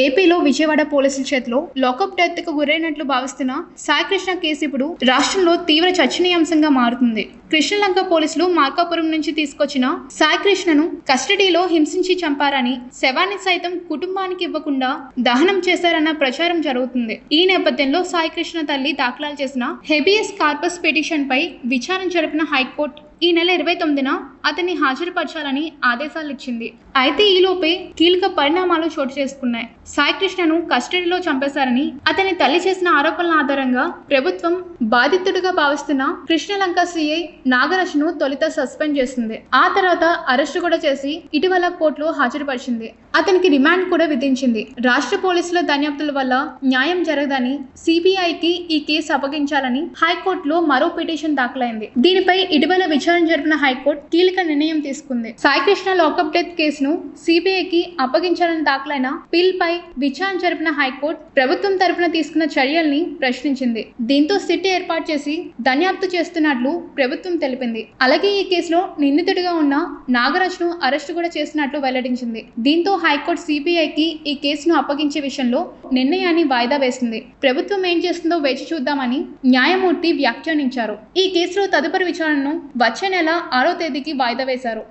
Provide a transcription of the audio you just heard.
ఏపీలో విజయవాడ పోలీసుల చేతిలో లాకప్ డెత్ కు గురైనట్లు భావిస్తున్న సాయికృష్ణ కేసు ఇప్పుడు రాష్ట్రంలో తీవ్ర చర్చనీయాంశంగా మారుతుంది. కృష్ణలంక పోలీసులు మార్కాపురం నుంచి తీసుకొచ్చిన సాయికృష్ణను కస్టడీలో హింసించి చంపారని, శవాన్ని సైతం కుటుంబానికి ఇవ్వకుండా దహనం చేశారన్న ప్రచారం జరుగుతుంది. ఈ నేపథ్యంలో సాయికృష్ణ తల్లి దాఖలు చేసిన హెబియస్ కార్పస్ పిటిషన్ పై విచారణ జరిపిన హైకోర్టు ఈ నెల 29న అతన్ని హాజరుపరచాలని ఆదేశాలు ఇచ్చింది. అయితే ఈలోపే కీలక పరిణామాలు చోటు చేసుకున్నాయి. సాయికృష్ణను కస్టడీలో చంపేశారని అతని తల్లి చేసిన ఆరోపణల ఆధారంగా ప్రభుత్వం బాధితుడిగా భావిస్తున్న కృష్ణలంక సిఐ నాగరాజ్ను తొలుత సస్పెండ్ చేసింది. ఆ తర్వాత అరెస్టు కూడా చేసి ఇటీవల కోర్టులో హాజరుపరిచింది. అతనికి రిమాండ్ కూడా విధించింది. రాష్ట్ర పోలీసుల దర్యాప్తుల వల్ల న్యాయం జరగదని సిబిఐకి ఈ కేసు అప్పగించాలని హైకోర్టులో మరో పిటిషన్ దాఖలైంది. దీనిపై ఇటీవల విచారణ జరిపిన హైకోర్టు కీలక నిర్ణయం తీసుకుంది. సాయికృష్ణ లాకప్ డెత్ కేసును సిబిఐకి అప్పగించాలని దాఖలైన పిల్ పై విచారణ జరిపిన హైకోర్టు ప్రభుత్వం తరపున తీసుకున్న చర్యల్ని ప్రశ్నించింది. దీంతో సిట్ ఏర్పాటు చేసి దర్యాప్తు చేస్తున్నట్లు ప్రభుత్వం తెలిపింది. అలాగే ఈ కేసులో నిందితుడిగా ఉన్న నాగరాజ్ను అరెస్టు కూడా చేసినట్లు వెల్లడించింది. దీంతో హైకోర్టు సిబిఐకి ఈ కేసును అప్పగించే విషయంలో నిర్ణయాన్ని వాయిదా వేసింది. ప్రభుత్వం ఏం చేస్తుందో వేచి చూద్దామని న్యాయమూర్తి వ్యాఖ్యానించారు. ఈ కేసులో తదుపరి విచారణను వచ్చే నెల 6వ తేదీకి వాయిదా వేశారు.